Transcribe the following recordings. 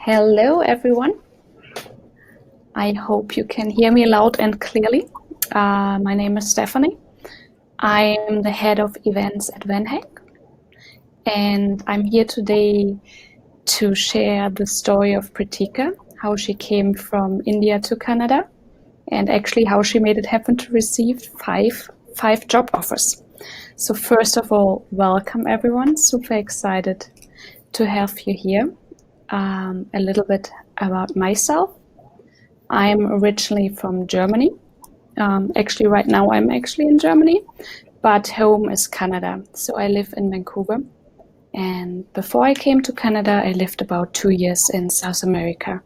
Hello, everyone. I hope you can hear me loud and clearly. My name is Stephanie. I am the head of events at VanHack, and I'm here today to share the story of Pritika, how she came from India to Canada, and actually how she made it happen to receive five job offers. So first of all, welcome everyone. Super excited to have you here. A little bit about myself. I'm originally from Germany. Actually, right now I'm actually in Germany, but home is Canada. So I live in Vancouver. And before I came to Canada, I lived about 2 years in South America.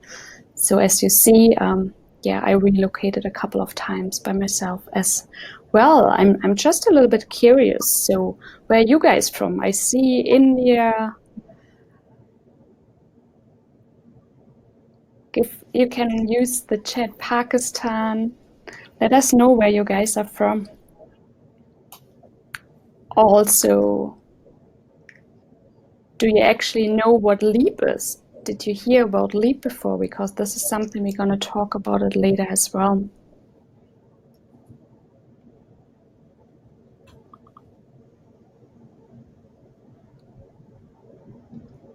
So as you see, I relocated a couple of times by myself as well. I'm just a little bit curious. So where are you guys from? I see India. If you can use the chat, Pakistan. Let us know where you guys are from. Also, do you actually know what Leap is? Did you hear about Leap before? Because this is something we're going to talk about it later as well.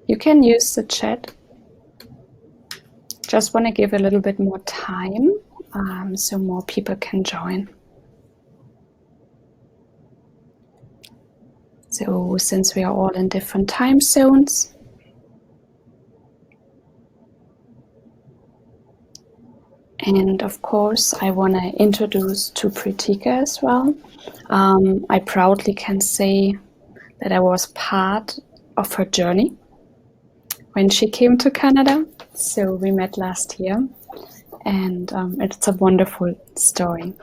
You can use the chat. Just want to give a little bit more time so more people can join. So since we are all in different time zones, and of course, I want to introduce to Pritika as well. I proudly can say that I was part of her journey when she came to Canada. So we met last year, and it's a wonderful story.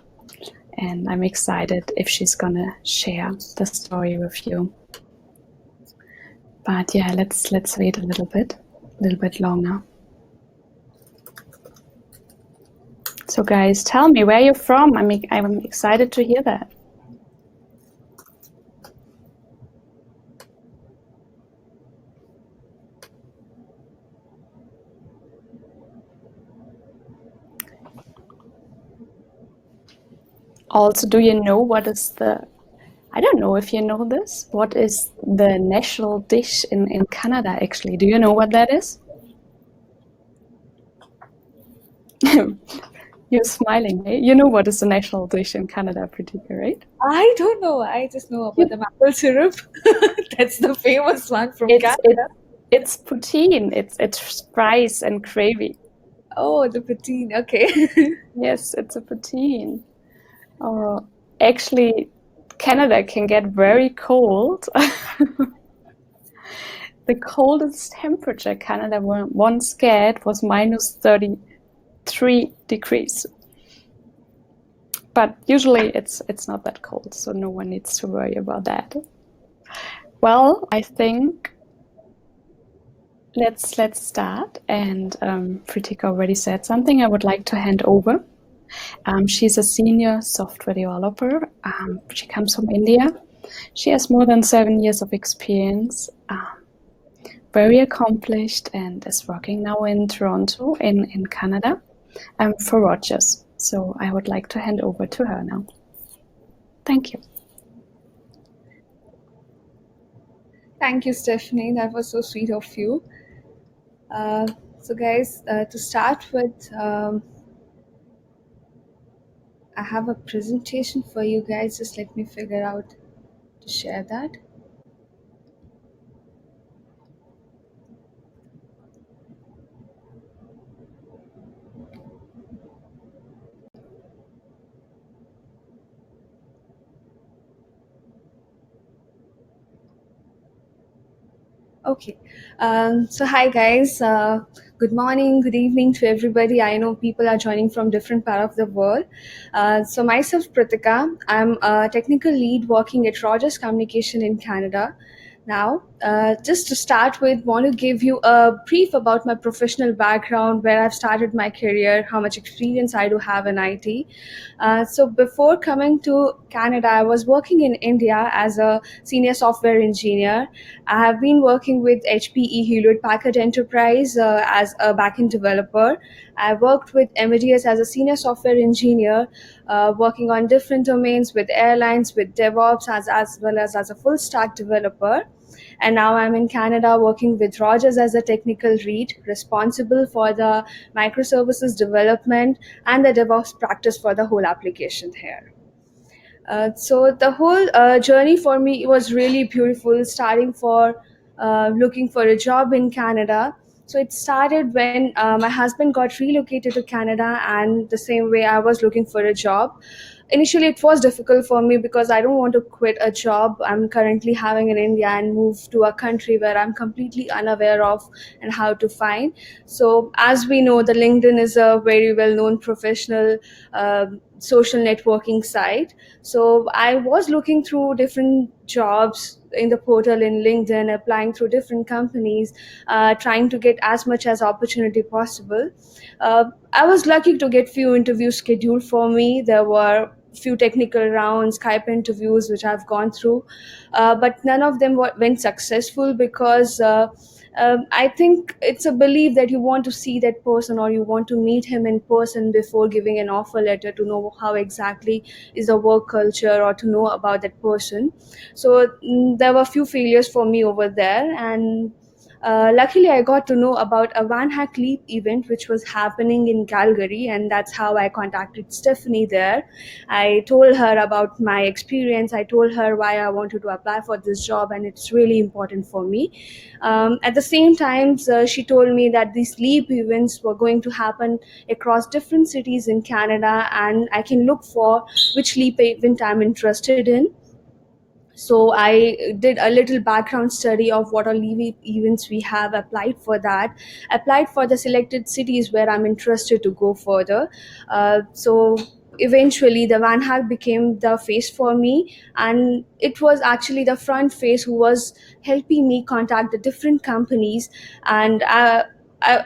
And I'm excited if she's gonna share the story with you. But yeah, let's wait a little bit longer. So guys, tell me where you're from. I'm excited to hear that. Also, do you know what is the, I don't know if you know this, what is the national dish in Canada actually? Do you know what that is? You're smiling, eh? You know what is the national dish in Canada, Pritika, right? I don't know. I just know about the maple syrup. That's the famous one from Canada. It's poutine. It's fries and gravy. Oh, the poutine. Okay. Yes, it's a poutine. Actually, Canada can get very cold. The coldest temperature Canada once get was minus 33 degrees. But usually it's not that cold, so no one needs to worry about that. Well, I think let's start. And Pritika already said something. I would like to hand over. She's a senior software developer. She comes from India. She has more than 7 years of experience, very accomplished, and is working now in Toronto in Canada for Rogers. So I would like to hand over to her now. Thank you. Thank you, Stephanie. That was so sweet of you. So guys, to start with, I have a presentation for you guys. Just let me figure out to share that. Okay. So hi guys. Good morning, good evening to everybody. I know people are joining from different part of the world. So myself, Pritika, I'm a technical lead working at Rogers Communication in Canada. Now, just to start with, want to give you a brief about my professional background, where I've started my career, how much experience I do have in IT. So before coming to Canada, I was working in India as a senior software engineer. I have been working with HPE Hewlett Packard Enterprise as a backend developer. I worked with MDS as a senior software engineer, working on different domains with airlines, with DevOps, as well as a full stack developer. And now I'm in Canada working with Rogers as a technical lead, responsible for the microservices development and the DevOps practice for the whole application here. So the whole journey for me was really beautiful, starting for looking for a job in Canada. So it started when my husband got relocated to Canada, and the same way I was looking for a job. Initially, it was difficult for me because I don't want to quit a job I'm currently having in India and move to a country where I'm completely unaware of and how to find. So, as we know, the LinkedIn is a very well known professional social networking site. So I was looking through different jobs in the portal in LinkedIn, applying through different companies, trying to get as much as opportunity possible. I was lucky to get few interviews scheduled for me. There were few technical rounds, Skype interviews, which I've gone through, but none of them went successful because I think it's a belief that you want to see that person or you want to meet him in person before giving an offer letter to know how exactly is the work culture or to know about that person. So there were few failures for me over there, and luckily I got to know about a VanHack Leap event which was happening in Calgary, and that's how I contacted Stephanie there. I told her about my experience. I told her why I wanted to apply for this job, and it's really important for me. At the same time, she told me that these Leap events were going to happen across different cities in Canada, and I can look for which Leap event I'm interested in. So I did a little background study of what all leave events we have, applied for that, applied for the selected cities where I'm interested to go further. So eventually the Van Hack became the face for me, and it was actually the front face who was helping me contact the different companies. And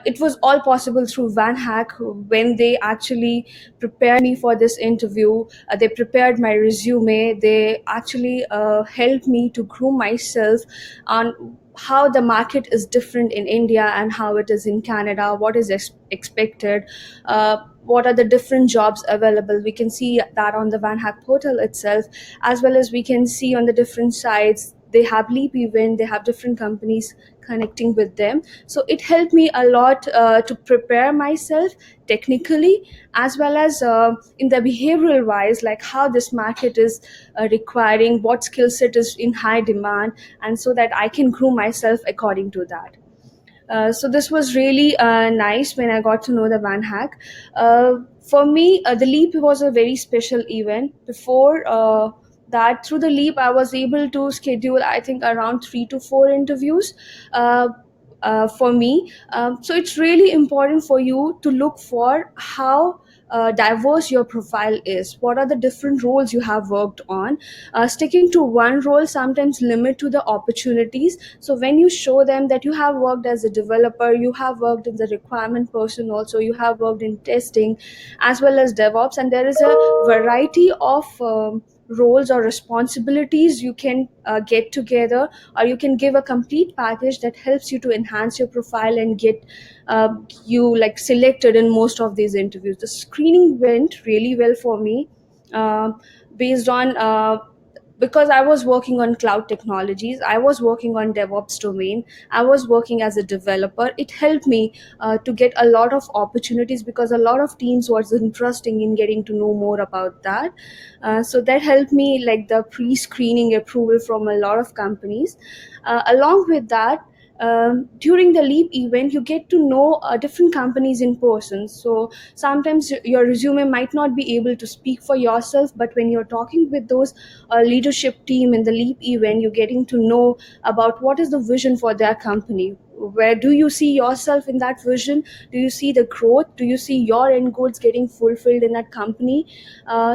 it was all possible through Van Hack. When they actually prepared me for this interview, they prepared my resume. They actually helped me to groom myself on how the market is different in India and how it is in Canada, what is expected, what are the different jobs available. We can see that on the VanHack portal itself, as well as we can see on the different sites. They have Leap event, they have different companies connecting with them. So it helped me a lot to prepare myself technically, as well as in the behavioral wise, like how this market is requiring, what skill set is in high demand, and so that I can groom myself according to that. So this was really nice when I got to know the Van Hack. For me, the Leap was a very special event. Before that, through the Leap, I was able to schedule, I think, around 3 to 4 interviews. For me, so it's really important for you to look for how diverse your profile is. What are the different roles you have worked on? Sticking to one role sometimes limit to the opportunities. So when you show them that you have worked as a developer, you have worked as a requirement person, also you have worked in testing as well as DevOps, and there is a variety of roles or responsibilities you can get together, or you can give a complete package that helps you to enhance your profile and get you like selected in most of these interviews. The screening went really well for me, uh, based on because I was working on cloud technologies, I was working on DevOps domain, I was working as a developer. It helped me to get a lot of opportunities because a lot of teams was interested in getting to know more about that. So that helped me, like the pre-screening approval from a lot of companies. Along with that, during the Leap event, you get to know different companies in person. So sometimes your resume might not be able to speak for yourself, but when you're talking with those leadership team in the Leap event, you're getting to know about what is the vision for their company. Where do you see yourself in that vision? Do you see the growth? Do you see your end goals getting fulfilled in that company?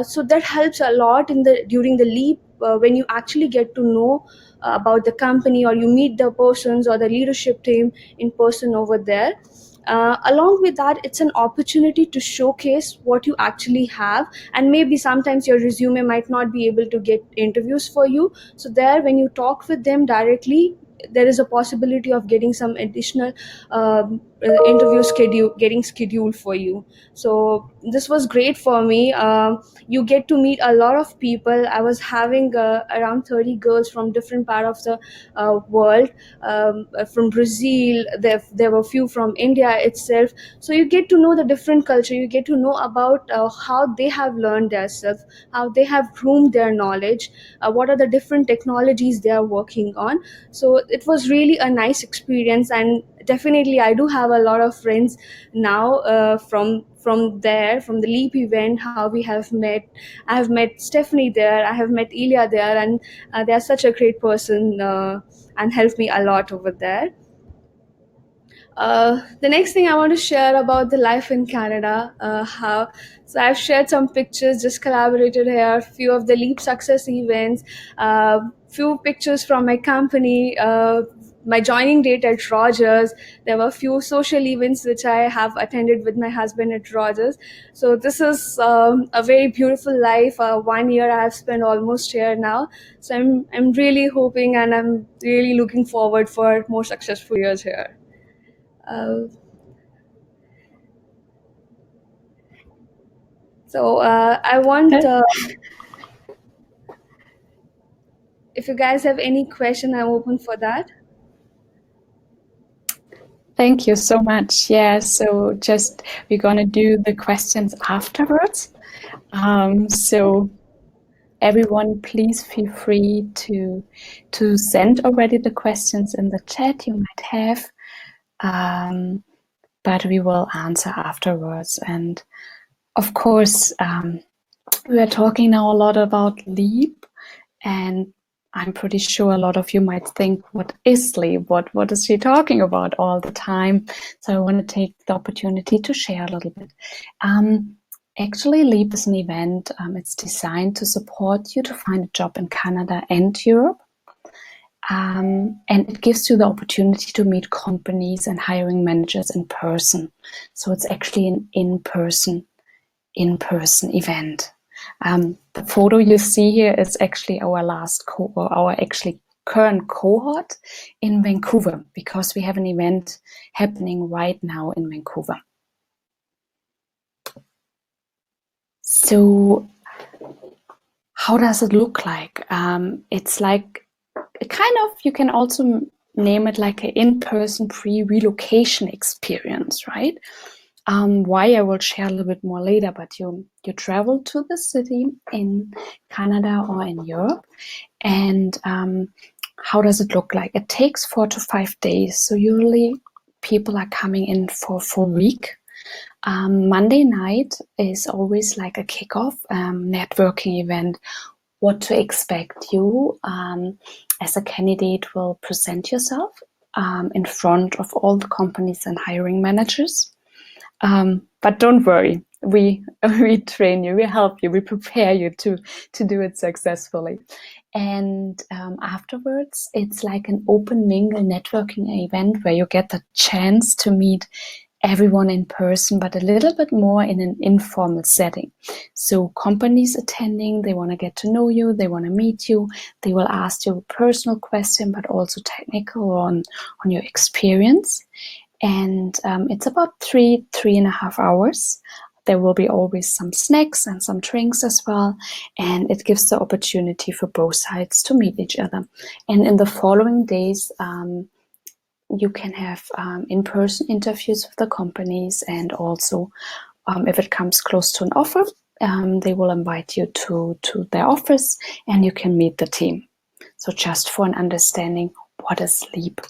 So that helps a lot in the during the Leap when you actually get to know about the company, or you meet the persons or the leadership team in person over there. Along with that, it's an opportunity to showcase what you actually have, and maybe sometimes your resume might not be able to get interviews for you. So there, when you talk with them directly, there is a possibility of getting some additional interview schedule getting scheduled for you. So this was great for me. You get to meet a lot of people. I was having around 30 girls from different part of the world, from Brazil. There were few from India itself. So you get to know the different culture. You get to know about how they have learned themselves, how they have groomed their knowledge, what are the different technologies they are working on. So it was really a nice experience, and definitely I do have a lot of friends now, from there, from the Leap event, how we have met. I have met Stephanie there, I have met Ilya there, and they are such a great person, and helped me a lot over there. The next thing I want to share about the life in Canada, how so I've shared some pictures, just collaborated here, few of the Leap success events, few pictures from my company, my joining date at Rogers. There were few social events which I have attended with my husband at Rogers. So this is a very beautiful life. 1 year I have spent almost here now. So I'm really hoping, and I'm really looking forward for more successful years here. Uh, I want, if you guys have any question, I'm open for that. Thank you so much. Yeah, so just we're gonna do the questions afterwards. So everyone, please feel free to send already the questions in the chat you might have, but we will answer afterwards. And of course, we are talking now a lot about Leap, and I'm pretty sure a lot of you might think, what is Leap? What is she talking about all the time? So I want to take the opportunity to share a little bit. Actually, Leap is an event. It's designed to support you to find a job in Canada and Europe. And it gives you the opportunity to meet companies and hiring managers in person. So it's actually an in-person event. The photo you see here is actually our our actually current cohort in Vancouver, because we have an event happening right now in Vancouver. So how does it look like? It's like a kind of, you can also name it like an in-person pre-relocation experience, right? Why, I will share a little bit more later, but you travel to the city in Canada or in Europe, and how does it look like? It takes 4 to 5 days. So usually people are coming in for a full week. Monday night is always like a kickoff networking event. What to expect? You, as a candidate, will present yourself in front of all the companies and hiring managers. But don't worry, we train you, we help you, we prepare you to do it successfully. And afterwards, it's like an open mingle networking event where you get the chance to meet everyone in person, but a little bit more in an informal setting. So companies attending, they want to get to know you, they want to meet you, they will ask you a personal question, but also technical on your experience. And it's about 3.5 hours. There will be always some snacks and some drinks as well, and it gives the opportunity for both sides to meet each other. And in the following days, you can have in-person interviews with the companies, and also if it comes close to an offer, they will invite you to their office and you can meet the team. So just for an understanding, what is Leap?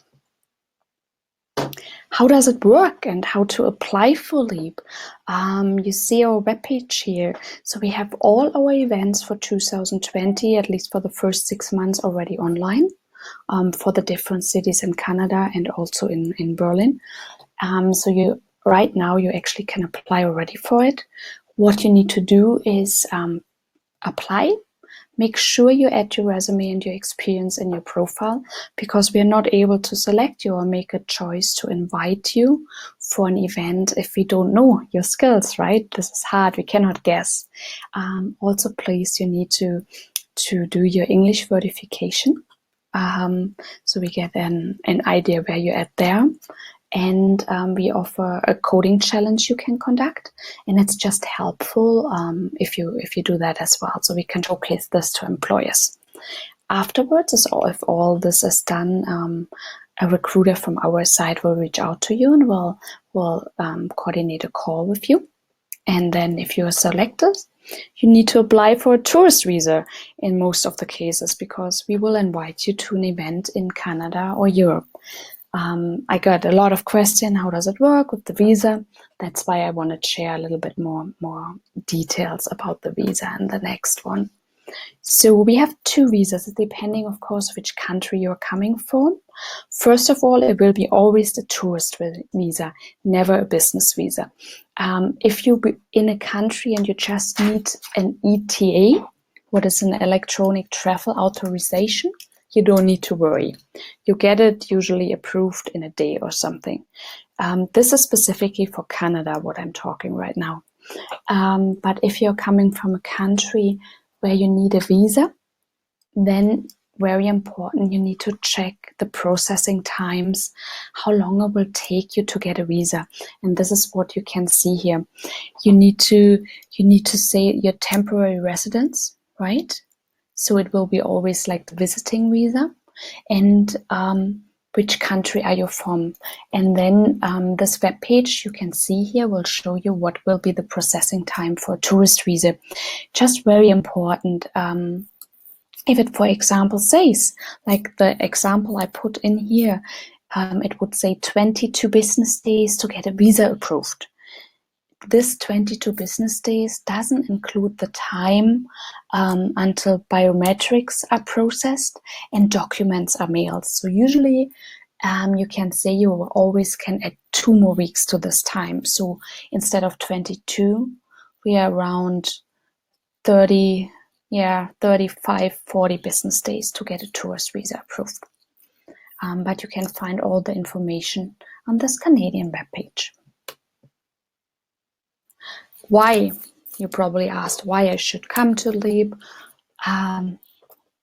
How does it work and how to apply for Leap? You see our webpage here. So we have all our events for 2020, at least for the first 6 months, already online. For the different cities in Canada and also in Berlin. So right now you actually can apply already for it. What you need to do is apply, make sure you add your resume and your experience in your profile, because we are not able to select you or make a choice to invite you for an event if we don't know your skills, right? This is hard, we cannot guess. Also, please, you need to do your English verification, so we get an idea where you're at there. And we offer a coding challenge you can conduct, and it's just helpful if you do that as well, so we can showcase this to employers. Afterwards, if all this is done, a recruiter from our side will reach out to you and will coordinate a call with you. And then if you are selected, you need to apply for a tourist visa in most of the cases, because we will invite you to an event in Canada or Europe. I got a lot of questions, how does it work with the visa? That's why I want to share a little bit more details about the visa in the next one. So we have 2 visas, depending, of course, which country you're coming from. First of all, it will be always the tourist visa, never a business visa. If you're in a country and you just need an ETA, what is an electronic travel authorization, you don't need to worry. You get it usually approved in a day or something. This is specifically for Canada, what I'm talking right now. But if you're coming from a country where you need a visa, then very important, you need to check the processing times, how long it will take you to get a visa. And this is what you can see here. You need to say your temporary residence, right? So it will be always like the visiting visa, and which country are you from? And then this web page you can see here will show you what will be the processing time for a tourist visa. Just very important. If it, for example, says, like the example I put in here, it would say 22 business days to get a visa approved. This 22 business days doesn't include the time until biometrics are processed and documents are mailed. So usually you can say you always can add 2 more weeks to this time. So instead of 22, we are around 35, 40 business days to get a tourist visa approved. But you can find all the information on this Canadian webpage. Why? You probably asked why I should come to Leap.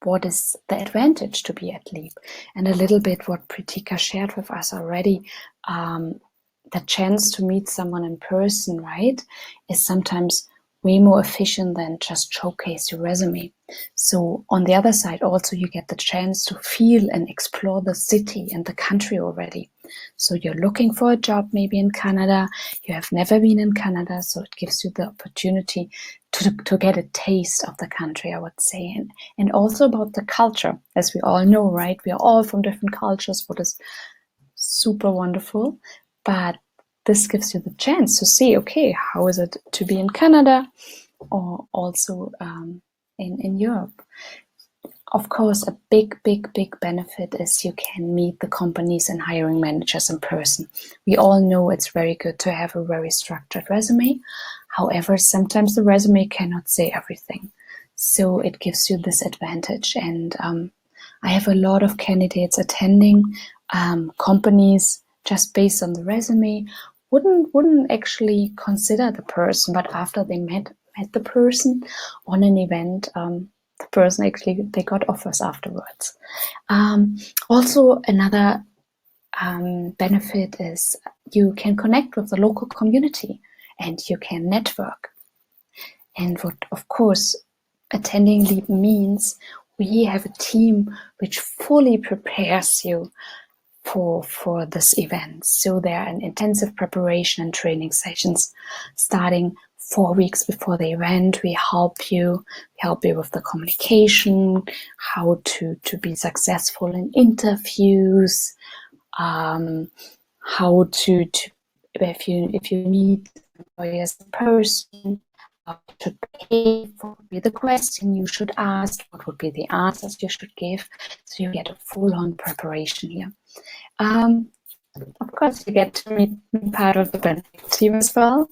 What is the advantage to be at Leap? And a little bit what Pritika shared with us already. The chance to meet someone in person, right, is sometimes way more efficient than just showcase your resume. So on the other side, also you get the chance to feel and explore the city and the country already. So you're looking for a job maybe in Canada, you have never been in Canada, so it gives you the opportunity to get a taste of the country, I would say, and also about the culture. As we all know, right, we are all from different cultures, what is super wonderful. But this gives you the chance to see, okay, how is it to be in Canada or also in Europe? Of course, a big benefit is you can meet the companies and hiring managers in person. We all know it's very good to have a very structured resume. However, sometimes the resume cannot say everything. So it gives you this advantage. And I have a lot of candidates attending companies just based on the resume, wouldn't actually consider the person, but after they met the person on an event, the person actually, they got offers afterwards. Also, another benefit is you can connect with the local community and you can network. And what, of course, attending Leap means, we have a team which fully prepares you for this event. So there are an intensive preparation and training sessions starting 4 weeks before the event. We help you with the communication, how to be successful in interviews, how to if you meet employers in person, how you should behave, what would be the question you should ask, what would be the answers you should give. So you get a full-on preparation here. Of course, you get to meet part of the benefit team as well.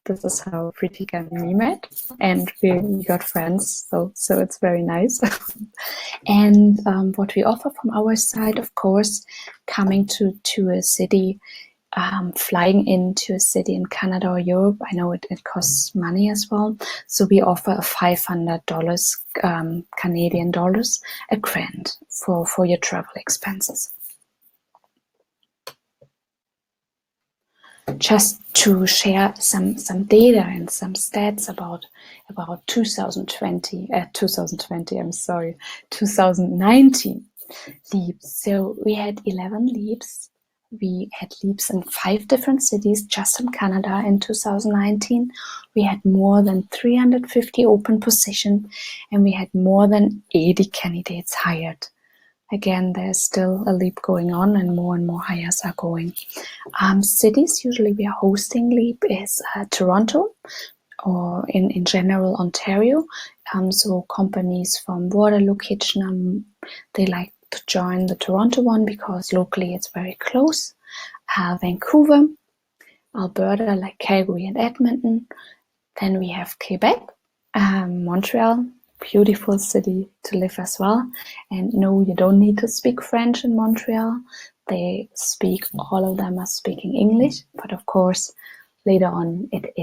this is how Pritika and me met, and we got friends. So it's very nice. And what we offer from our side, of course, coming to a city, flying into a city in Canada or Europe, I know it costs money as well. So we offer a $500 Canadian dollars a grant for your travel expenses. Just to share some data and some stats about 2019 leaps. So we had 11 leaps. We had leaps in 5 different cities just in Canada in 2019. We had more than 350 open positions, and we had more than 80 candidates hired. Again, there's still a leap going on, and more hires are going. Cities usually we are hosting leap is Toronto, or in general Ontario. So companies from Waterloo, Kitchener, they like to join the Toronto one because locally it's very close. Vancouver, Alberta, like Calgary and Edmonton. Then we have Quebec, Montreal, beautiful city to live as well. And no, you don't need to speak French in Montreal. They speak, all of them are speaking English, but of course later on it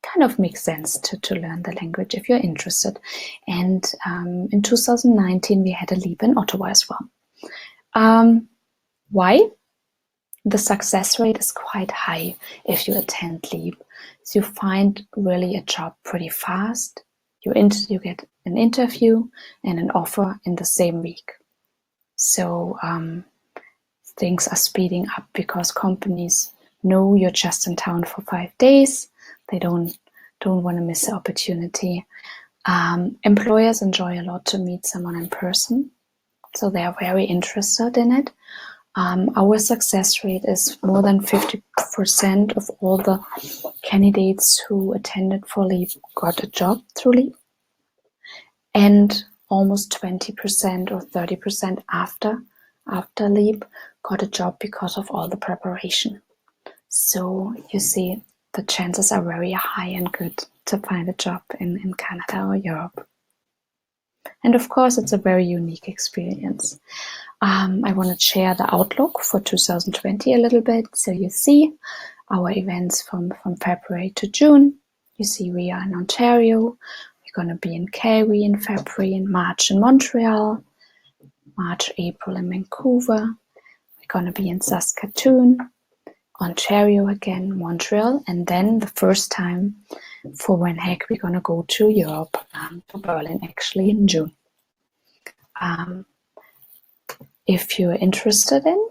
kind of makes sense to learn the language if you're interested. And in 2019 we had a leap in Ottawa as well. Why? The success rate is quite high if you attend leap. So you find really a job pretty fast. You get an interview and an offer in the same week. So things are speeding up because companies know you're just in town for 5 days. They don't want to miss the opportunity. Employers enjoy a lot to meet someone in person, so they are very interested in it. Our success rate is more than 50% of all the candidates who attended for LEAP got a job through LEAP, and almost 20% or 30% after LEAP got a job because of all the preparation. So you see, the chances are very high and good to find a job in Canada or Europe. And of course, it's a very unique experience. I want to share the outlook for 2020 a little bit. So you see our events from February to June. You see we are in Ontario. We're going to be in Calgary in February, in March in Montreal, March, April in Vancouver. We're going to be in Saskatoon, Ontario again, Montreal, and then the first time for VanHack we're going to go to Europe, to Berlin actually in June. If you're interested in,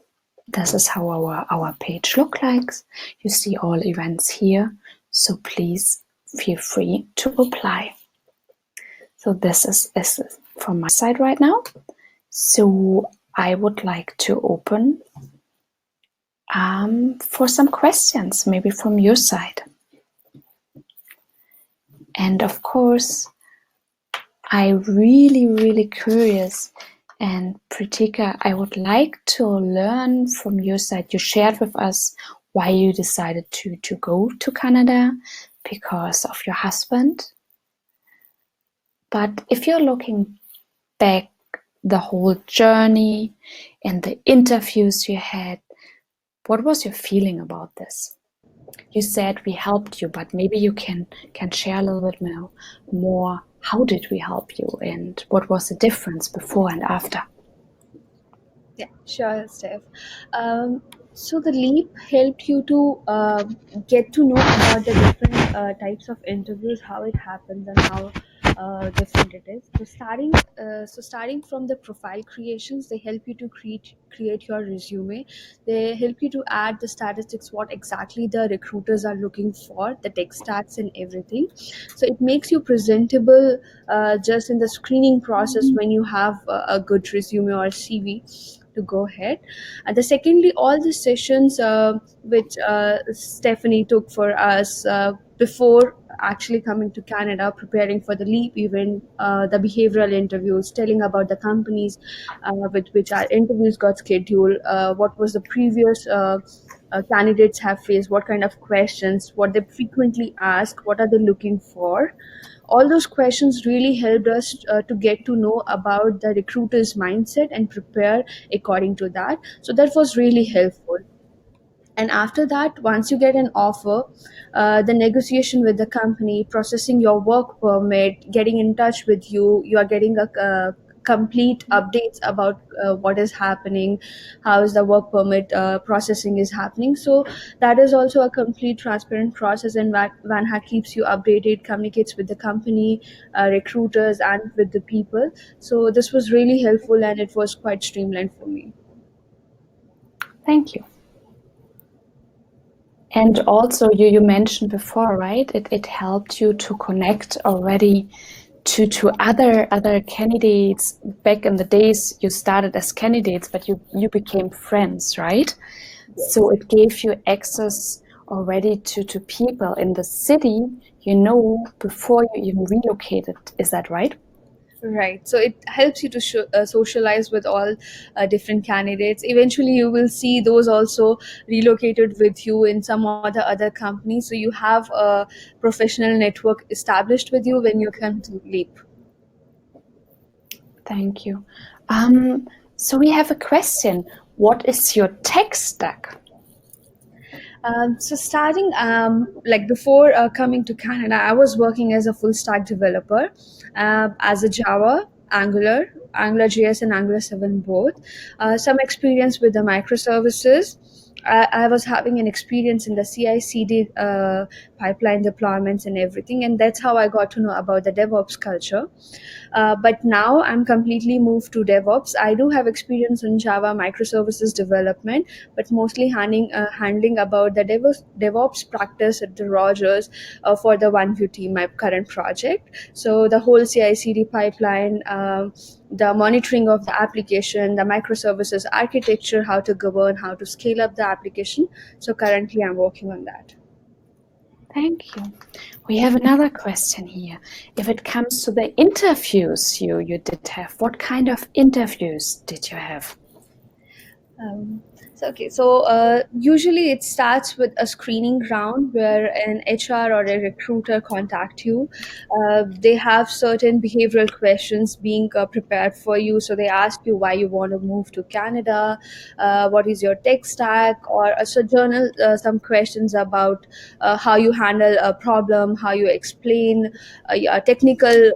this is how our page looks like. You see all events here, so please feel free to apply. So this is from my side right now. So I would like to open for some questions, maybe from your side. And of course, I'm really curious, and Pritika, I would like to learn from your side. You shared with us why you decided to go to Canada, because of your husband. But if you're looking back the whole journey and the interviews you had, what was your feeling about this? You said we helped you, but maybe you can share a little bit more. How did we help you, and what was the difference before and after? Yeah, sure, Steph. So the leap helped you to get to know about the different types of interviews, how it happens, and how different it is. So starting from the profile creations, they help you to create your resume. They help you to add the statistics, what exactly the recruiters are looking for, the tech stats and everything. So it makes you presentable just in the screening process when you have a good resume or CV to go ahead. And the secondly, all the sessions which Stephanie took for us before actually coming to Canada, preparing for the leap event, the behavioral interviews, telling about the companies with which our interviews got scheduled, what was the previous candidates have faced, what kind of questions, what they frequently ask, what are they looking for. All those questions really helped us to get to know about the recruiter's mindset and prepare according to that. So that was really helpful. And after that, once you get an offer, the negotiation with the company, processing your work permit, getting in touch with you, you are getting a complete updates about what is happening, how is the work permit processing is happening. So that is also a complete transparent process, and VanHack keeps you updated, communicates with the company, recruiters, and with the people. So this was really helpful, and it was quite streamlined for me. Thank you. And also, you mentioned before, right? It helped you to connect already to other candidates. Back in the days, you started as candidates, but you became friends, right? So it gave you access already to people in the city, before you even relocated. Is that right? Right. So it helps you to socialize with all different candidates. Eventually, you will see those also relocated with you in some other companies. So you have a professional network established with you when you come to Leap. Thank you. So we have a question. What is your tech stack? So starting like before coming to Canada, I was working as a full stack developer as a Java, AngularJS, and Angular 7 both. Some experience with the microservices. I was having an experience in the CI/CD pipeline deployments and everything, and that's how I got to know about the DevOps culture. But now I'm completely moved to DevOps. I do have experience in Java microservices development, but mostly handling about the DevOps practice at the Rogers for the OneView team, my current project. So the whole CI/CD pipeline, the monitoring of the application, the microservices architecture, how to govern, how to scale up the application. So currently I'm working on that. Thank you. We have another question here. If it comes to the interviews you did have, what kind of interviews did you have? Um, so usually it starts with a screening round where an HR or a recruiter contact you. They have certain behavioral questions being prepared for you. So they ask you why you want to move to Canada, what is your tech stack, or so journal some questions about how you handle a problem, how you explain a technical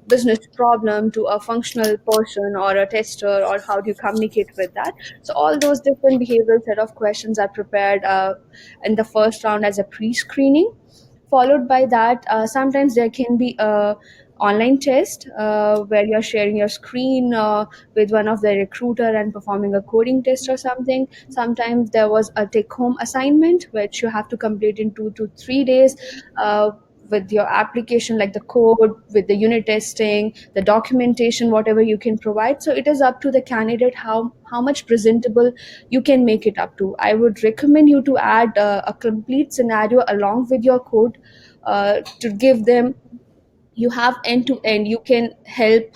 business problem to a functional person or a tester, or how do you communicate with that. So all those different behavioral set of questions are prepared in the first round as a pre-screening. Followed by that, sometimes there can be a online test where you're sharing your screen with one of the recruiter and performing a coding test or something. Sometimes there was a take-home assignment which you have to complete in 2 to 3 days. With your application, like the code, with the unit testing, the documentation, whatever you can provide. So it is up to the candidate how much presentable you can make it up to. I would recommend you to add a complete scenario along with your code to give them. You have end to end, you can help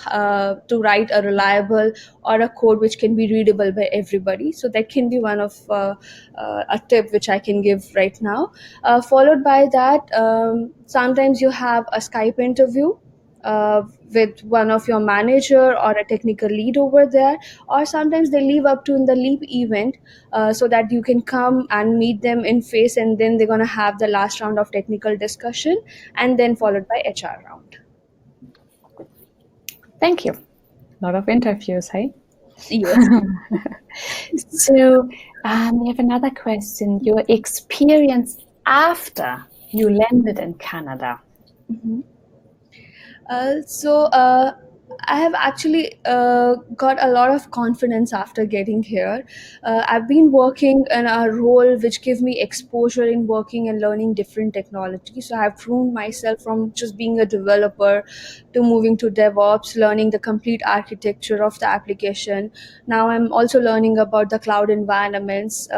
to write a reliable or a code which can be readable by everybody. So that can be one of a tip which I can give right now. Followed by that, sometimes you have a Skype interview with one of your manager or a technical lead over there, or sometimes they leave up to in the Leap event, so that you can come and meet them in face, and then they're going to have the last round of technical discussion, and then followed by HR round. Thank you. A lot of interviews, hey? Yes. So we have another question. Your experience after you landed in Canada. Mhm. So I have actually got a lot of confidence after getting here. I've been working in a role which give me exposure in working and learning different technologies. So I've proven myself from just being a developer to moving to DevOps, learning the complete architecture of the application. Now I'm also learning about the cloud environments.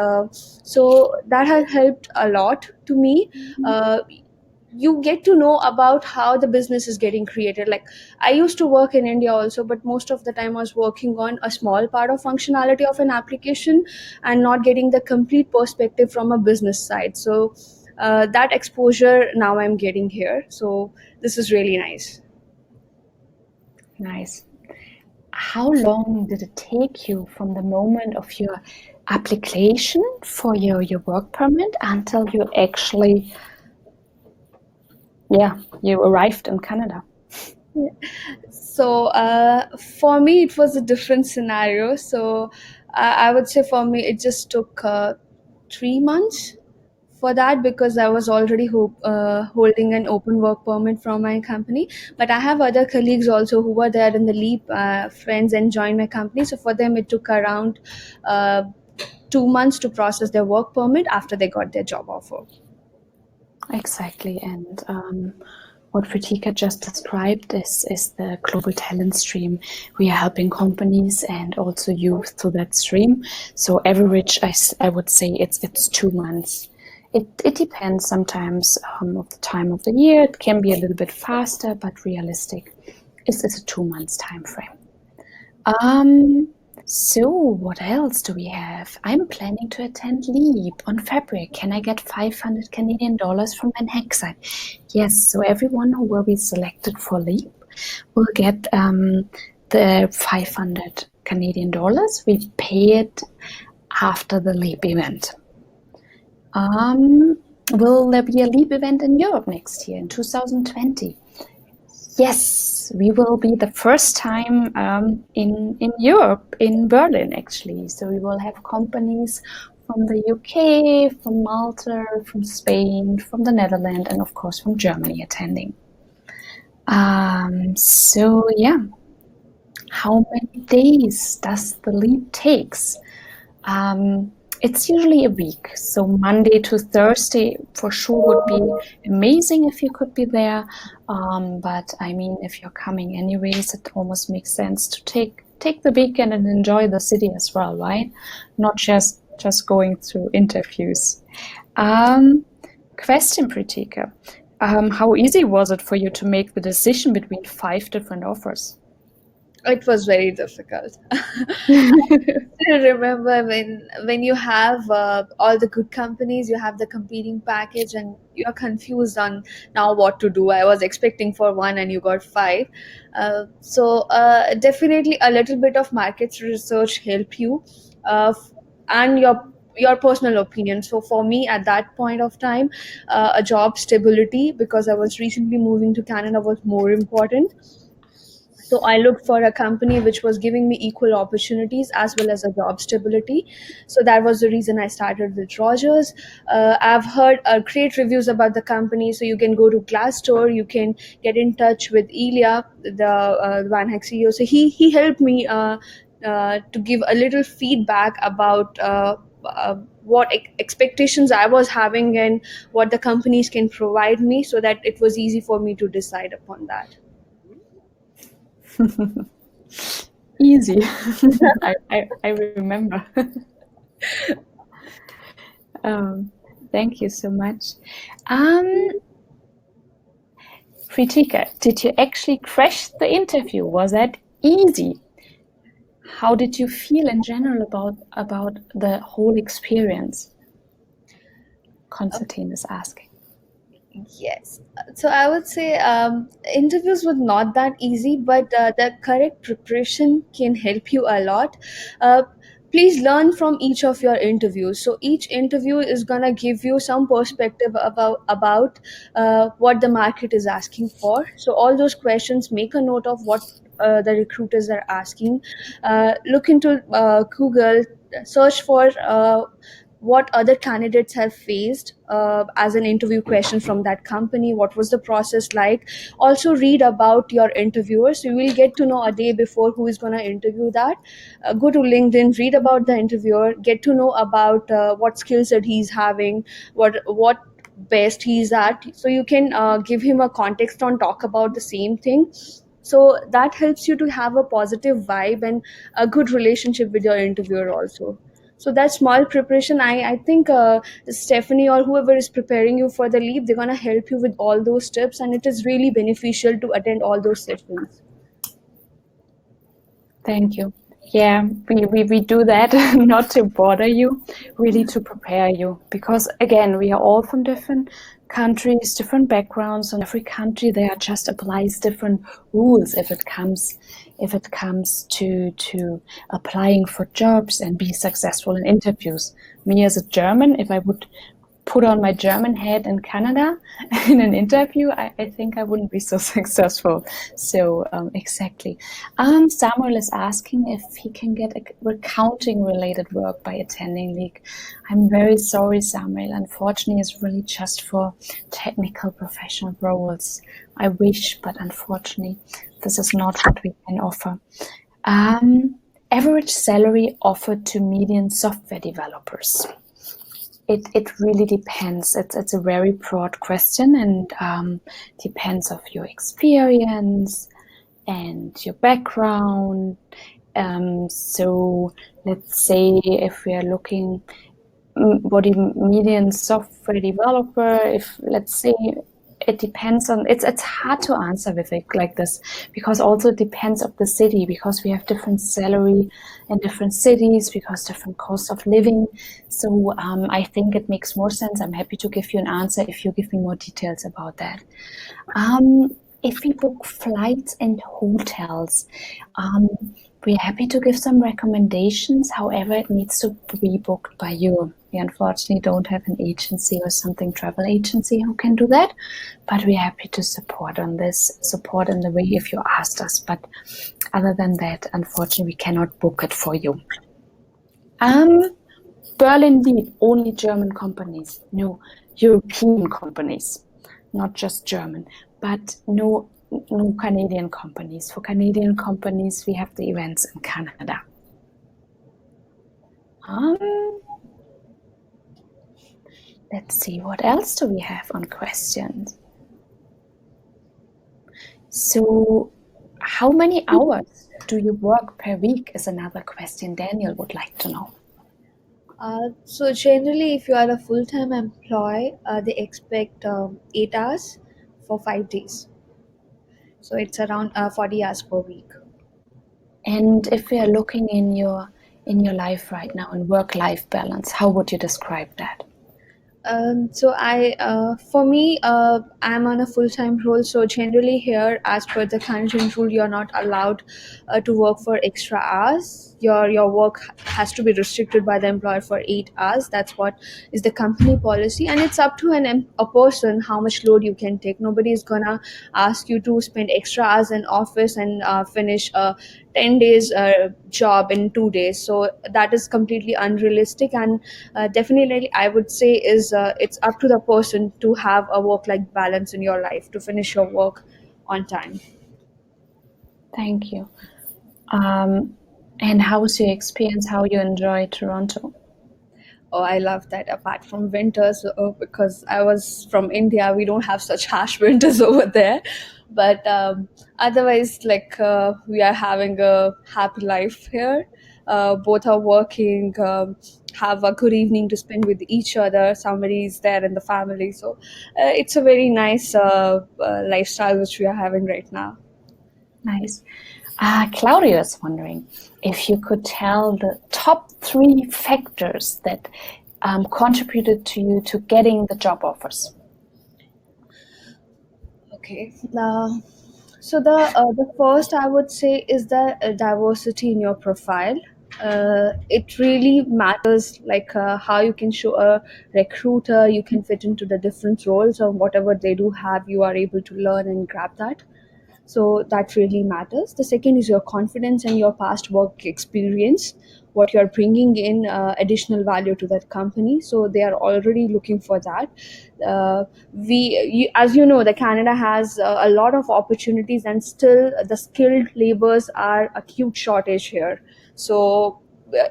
So that has helped a lot to me. you get to know about how the business is getting created. Like, I used to work in India also, but most of the time I was working on a small part of functionality of an application and not getting the complete perspective from a business side. So that exposure now I'm getting here. So this is really nice. Nice. How long did it take you from the moment of your application for your work permit until you actually, you arrived in Canada? So for me, it was a different scenario. So I would say for me, it just took 3 months for that, because I was already holding an open work permit from my company. But I have other colleagues also who were there in the Leap friends and joined my company. So for them, it took around uh, 2 months to process their work permit after they got their job offer. Exactly. And what Pritika just described is the global talent stream. We are helping companies and also youth through that stream. So average, I would say it's 2 months. It depends sometimes of the time of the year. It can be a little bit faster, but realistic is a 2 months time frame. So what else do we have? I'm planning to attend Leap on February. Can I get 500 Canadian dollars from VanHack side? Yes, so everyone who will be selected for Leap will get the 500 Canadian dollars. We pay it after the Leap event. Will there be a Leap event in Europe next year in 2020? Yes, we will be the first time in Europe, in Berlin actually. So we will have companies from the UK, from Malta, from Spain, from the Netherlands, and of course from Germany attending. So yeah, how many days does the leap takes? It's usually a week, so Monday to Thursday for sure would be amazing if you could be there. But I mean, if you're coming anyways, it almost makes sense to take the weekend and enjoy the city as well, right? Not just going through interviews. Question, Pritika. How easy was it for you to make the decision between 5 different offers? It was very difficult. Still remember when you have all the good companies, you have the competing package, and you're confused on now what to do. I was expecting for one, and you got five. So definitely a little bit of market research help you, and your personal opinion. So for me, at that point of time, a job stability, because I was recently moving to Canada, was more important. So I looked for a company which was giving me equal opportunities as well as a job stability. So that was the reason I started with Rogers. I've heard great reviews about the company. So you can go to Glassdoor, you can get in touch with Ilya, the VanHack CEO. So he helped me to give a little feedback about what expectations I was having and what the companies can provide me, so that it was easy for me to decide upon that. Easy. I remember. Thank you so much. Pritika, did you actually crash the interview? Was that easy? How did you feel in general about the whole experience? Constantine is asking. Yes. So I would say interviews were not that easy, but the correct preparation can help you a lot. Uh, Please learn from each of your interviews. So each interview is gonna give you some perspective about what the market is asking for. So all those questions, make a note of what the recruiters are asking. Look into Google, search for what other candidates have faced as an interview question from that company. What was the process like? Also read about your interviewers. You will get to know a day before who is going to interview that. Go to LinkedIn, read about the interviewer, get to know about what skills that he's having, what best he's at, so you can give him a context on talk about the same thing. So that helps you to have a positive vibe and a good relationship with your interviewer also. So that small preparation, I think Stephanie or whoever is preparing you for the leap, they're gonna help you with all those tips, and it is really beneficial to attend all those sessions. Thank you. Yeah, we do that not to bother you, really to prepare you. Because again, we are all from different countries, different backgrounds, and every country there just applies different rules if it comes to applying for jobs and be successful in interviews. Me as a German, if I would put on my German hat in Canada in an interview, I think I wouldn't be so successful. So exactly. Samuel is asking if he can get accounting related work by attending League. I'm very sorry, Samuel. Unfortunately, it's really just for technical professional roles. I wish, but unfortunately, this is not what we can offer. Average salary offered to median software developers. It really depends. It's a very broad question and depends of your experience and your background. So let's say if we are looking what a median software developer, if let's say it depends on it's hard to answer with it like this because also it depends of the city because we have different salary in different cities because different cost of living. So I think it makes more sense. I'm happy to give you an answer if you give me more details about that. If we book flights and hotels, we're happy to give some recommendations. However, it needs to be booked by you. We unfortunately don't have an agency or something, travel agency who can do that, but we're happy to support on this, support in the way if you asked us. But other than that, unfortunately, we cannot book it for you. Berlin Leap, only German companies. No, European companies, not just German, but no Canadian companies. For Canadian companies, we have the events in Canada. Let's see, what else do we have on questions? So, how many hours do you work per week is another question Daniel would like to know. So generally, if you are a full-time employee, they expect 8 hours for 5 days. So it's around 40 hours per week. And if we are looking in your life right now in work-life balance, how would you describe that? For me, I'm on a full-time role. So generally here, as per the Canadian rule, you're not allowed to work for extra hours. Your work has to be restricted by the employer for 8 hours. That's what is the company policy, and it's up to a person how much load you can take. Nobody is gonna ask you to spend extra hours in office and finish a 10 days job in 2 days. So that is completely unrealistic, and definitely I would say is it's up to the person to have a work-life balance in your life to finish your work on time. Thank you. And how was your experience? How you enjoy Toronto? Oh, I love that. Apart from winters, because I was from India, we don't have such harsh winters over there. But otherwise, like we are having a happy life here. Both are working, have a good evening to spend with each other. Somebody is there in the family, so it's a very nice lifestyle which we are having right now. Nice. Claudia is wondering if you could tell the top 3 factors that contributed to you to getting the job offers. Okay. So the first I would say is the diversity in your profile. It really matters, like how you can show a recruiter you can fit into the different roles or whatever they do have. You are able to learn and grab that. So that really matters. The second is your confidence and your past work experience, what you're bringing in additional value to that company. So they are already looking for that. As you know, the Canada has a lot of opportunities, and still the skilled labors are a huge shortage here. So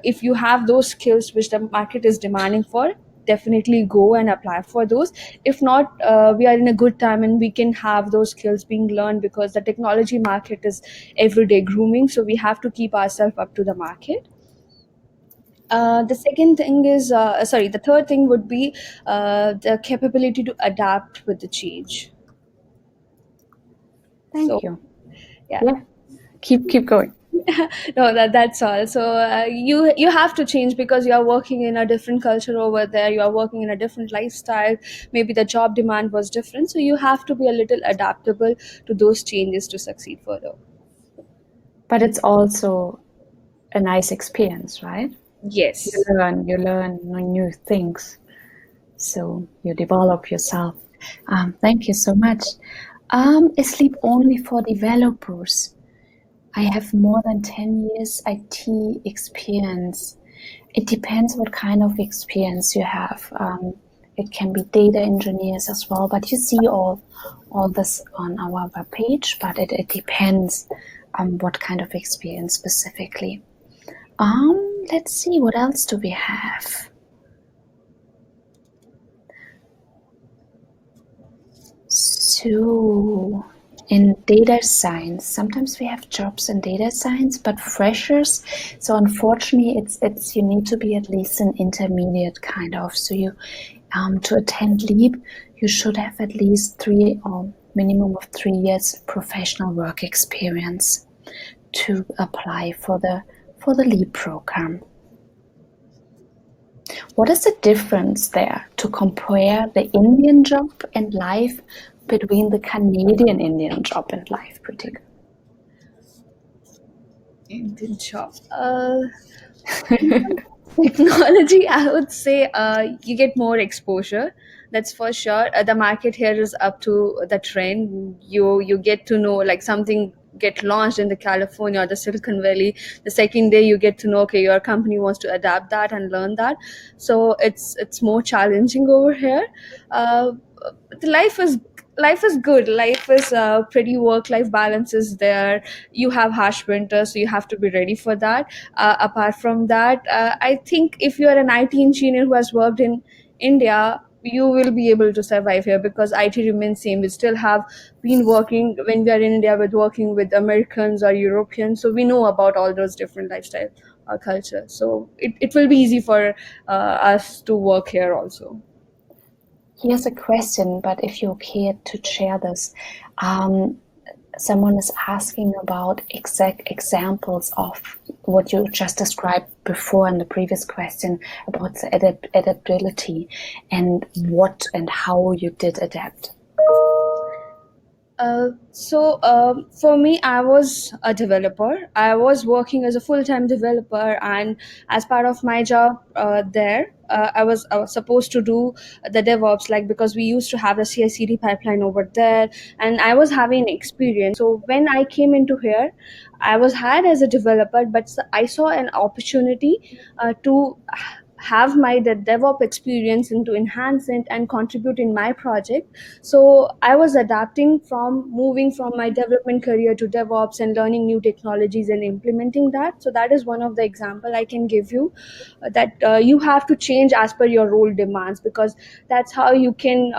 if you have those skills which the market is demanding for, definitely go and apply for those. If not, we are in a good time and we can have those skills being learned, because the technology market is every day grooming, so we have to keep ourselves up to the market. The second thing is, the third thing would be the capability to adapt with the change. Thank So, you. yeah. Yeah, keep going. No, that's all. So you have to change because you are working in a different culture over there. You are working in a different lifestyle. Maybe the job demand was different, so you have to be a little adaptable to those changes to succeed further. But it's also a nice experience, right? Yes. You learn new things, so you develop yourself. Thank you so much. Is sleep only for developers? I have more than 10 years IT experience. It depends what kind of experience you have. It can be data engineers as well, but you see all this on our webpage, but it depends on what kind of experience specifically. Let's see, what else do we have? So, in data science, sometimes we have jobs in data science, but freshers. So unfortunately, it's you need to be at least an intermediate kind of. So you to attend Leap, you should have at least 3 or minimum of 3 years professional work experience to apply for the Leap program. What is the difference there to compare the Indian job and life between the Canadian Indian job and life, Pritika? Indian job. Technology, I would say you get more exposure. That's for sure. The market here is up to the trend. You get to know like something get launched in the California or the Silicon Valley. The second day you get to know, okay, your company wants to adapt that and learn that. So it's more challenging over here. Uh, the life is good. Life is pretty, work life balance is there. You have harsh winter, so you have to be ready for that. Apart from that, I think if you are an IT engineer who has worked in India, you will be able to survive here because IT remains same. We still have been working when we are in India with working with Americans or Europeans, so we know about all those different lifestyle culture. So it will be easy for us to work here also. Here's a question, but if you're okay to share this, um, someone is asking about exact examples of what you just described before in the previous question about the adaptability and what and how you did adapt. For me, I was a developer. I was working as a full-time developer, and as part of my job there, I was supposed to do the DevOps, like because we used to have the CI/CD pipeline over there, and I was having experience. So when I came into here, I was hired as a developer, but I saw an opportunity to have my the DevOps experience and to enhance it and contribute in my project. So I was adapting from moving from my development career to DevOps and learning new technologies and implementing that. So that is one of the example I can give you, that you have to change as per your role demands, because that's how you can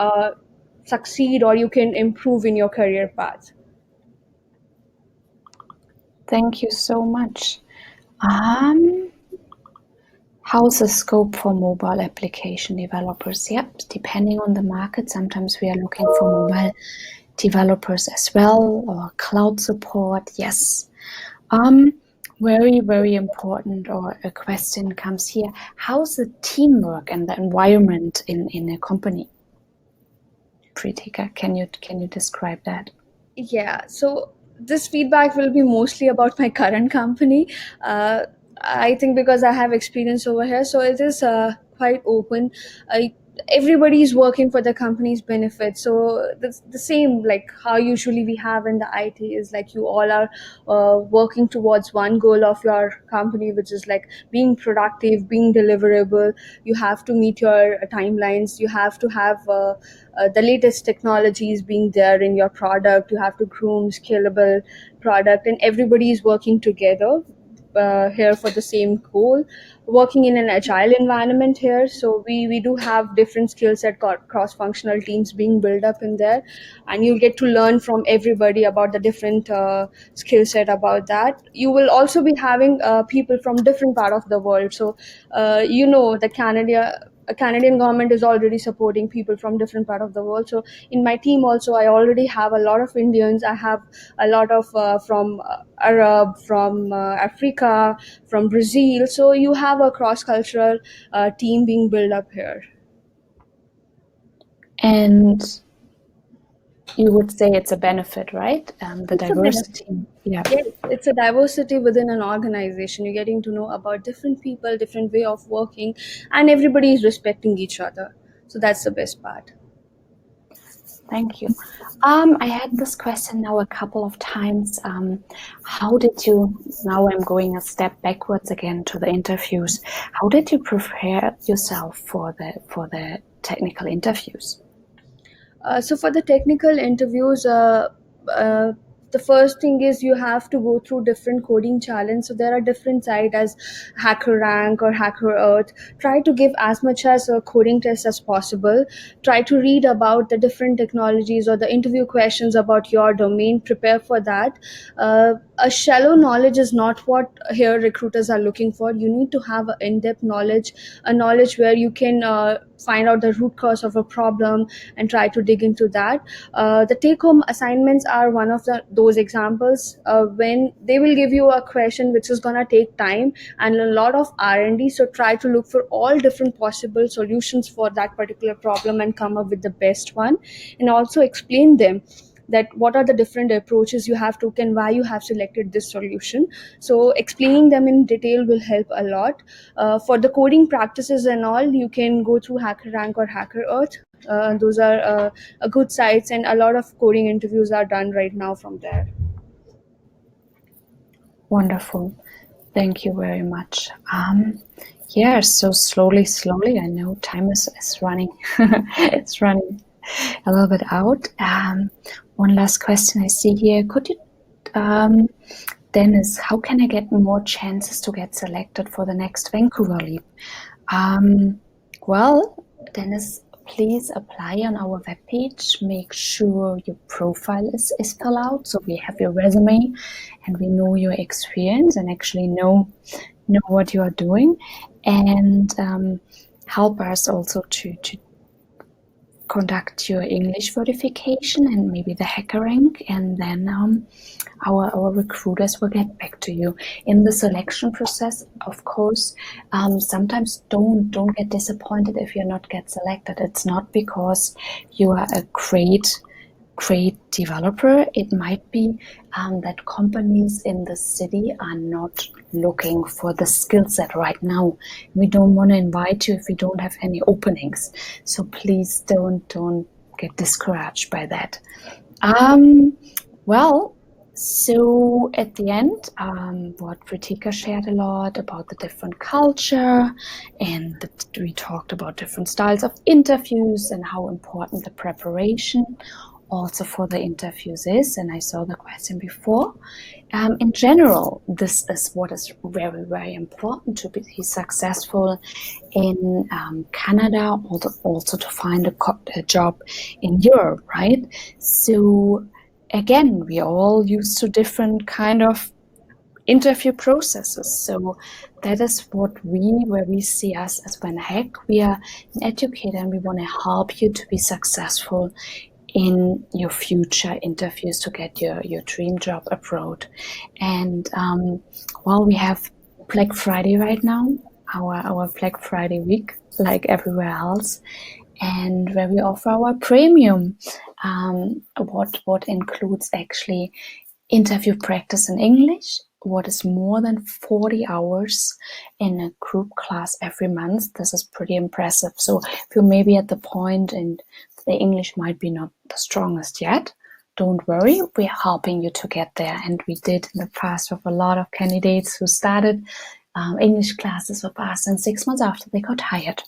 succeed or you can improve in your career path. Thank you so much. Um, how's the scope for mobile application developers? Yep, depending on the market, sometimes we are looking for mobile developers as well, or cloud support. Yes. Very, very important, or a question comes here. How's the teamwork and the environment in a company? Pritika, can you describe that? Yeah, so this feedback will be mostly about my current company. Uh, I think because I have experience over here, so it is quite open. Everybody is working for the company's benefit. So the same like how usually we have in the IT is like you all are working towards one goal of your company, which is like being productive, being deliverable. You have to meet your timelines. You have to have the latest technologies being there in your product. You have to groom scalable product, and everybody is working together. here for the same goal, working in an agile environment here. So we do have different skill set, cross-functional teams being built up in there, and you'll get to learn from everybody about the different skill set about that. You will also be having people from different part of the world. So the Canadian government is already supporting people from different part of the world. So in my team also, I already have a lot of Indians. I have a lot of from Arab, from Africa, from Brazil. So you have a cross-cultural team being built up here. And you would say it's a benefit, right? The It's a benefit. diversity. Yeah. Yes, it's a diversity within an organization. You're getting to know about different people, different way of working, and everybody is respecting each other. So that's the best part. Thank you. I had this question now a couple of times. How did you, now I'm going a step backwards again to the interviews. How did you prepare yourself for the technical interviews? So for the technical interviews, the first thing is you have to go through different coding challenge. So there are different sites as HackerRank or HackerEarth. Try to give as much as a coding test as possible. Try to read about the different technologies or the interview questions about your domain. Prepare for that. A shallow knowledge is not what here recruiters are looking for. You need to have an in-depth knowledge, a knowledge where you can find out the root cause of a problem and try to dig into that. The take-home assignments are one of those examples when they will give you a question which is going to take time and a lot of R&D. So try to look for all different possible solutions for that particular problem and come up with the best one, and also explain them that what are the different approaches you have took and why you have selected this solution. So explaining them in detail will help a lot. For the coding practices and all, you can go through HackerRank or HackerEarth. Those are a good sites, and a lot of coding interviews are done right now from there. Wonderful. Thank you very much. Yeah, so slowly, I know time is running. It's running a little bit out. One last question I see here. Could you, Dennis, how can I get more chances to get selected for the next Vancouver Leap? Well, Dennis, please apply on our webpage. Make sure your profile is filled out, so we have your resume and we know your experience and actually know what you are doing, and help us also to conduct your English verification and maybe the HackerRank, and then our recruiters will get back to you in the selection process. Of course, sometimes don't get disappointed if you're not get selected. It's not because you are a great developer. It might be that companies in the city are not looking for the skill set right now. We don't want to invite you if we don't have any openings. So please don't get discouraged by that. Well, so at the end, what Pritika shared a lot about the different culture, and we talked about different styles of interviews and how important the preparation also for the interviews is. And I saw the question before. In general, this is what is very, very important to be successful in Canada, also to find a job in Europe, right? So again, we all used to different kind of interview processes. So that is where we see us as VanHack. We are an educator and we want to help you to be successful in your future interviews to get your dream job abroad. And we have Black Friday right now, our Black Friday week, like everywhere else, and where we offer our premium, what includes actually interview practice in English, what is more than 40 hours in a group class every month. This is pretty impressive. So if you're maybe at the point and the English might be not the strongest yet, don't worry, we're helping you to get there. And we did in the past with a lot of candidates who started English classes with us, and 6 months after they got hired.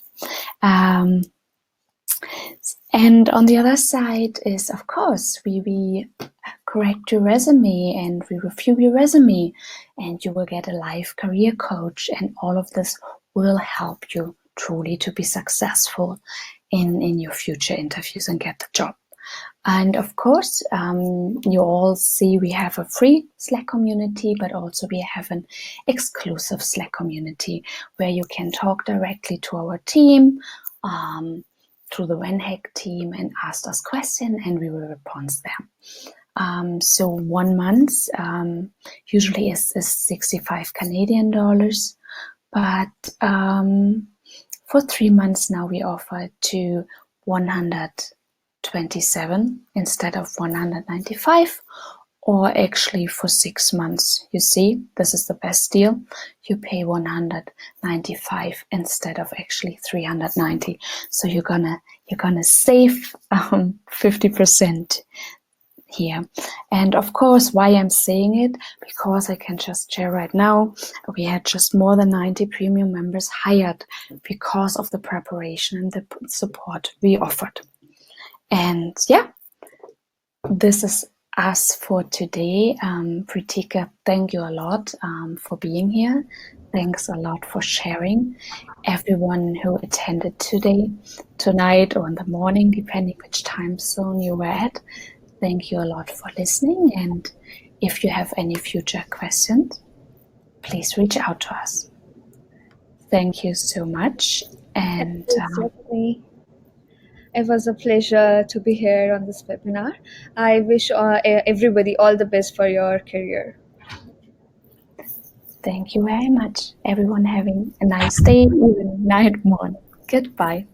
And on the other side is, of course, we correct your resume and we review your resume, and you will get a live career coach, and all of this will help you truly to be successful in your future interviews and get the job. And of course, you all see we have a free Slack community, but also we have an exclusive Slack community where you can talk directly to our team, through the VanHack team, and ask us questions, and we will respond them. So 1 month usually is 65 Canadian dollars, but for 3 months now we offer to 127 instead of 195, or actually for 6 months. You see, this is the best deal. You pay 195 instead of actually 390. So you're gonna save 50% here. And of course, why I'm saying it, because I can just share right now, we had just more than 90 premium members hired because of the preparation and the support we offered. And yeah, this is us for today. Pritika, thank you a lot for being here. Thanks a lot for sharing. Everyone who attended today, tonight, or in the morning, depending which time zone you were at, thank you a lot for listening. And if you have any future questions, please reach out to us. Thank you so much. And it was a pleasure to be here on this webinar. I wish everybody all the best for your career. Thank you very much. Everyone having a nice day, evening, night, morning. Goodbye.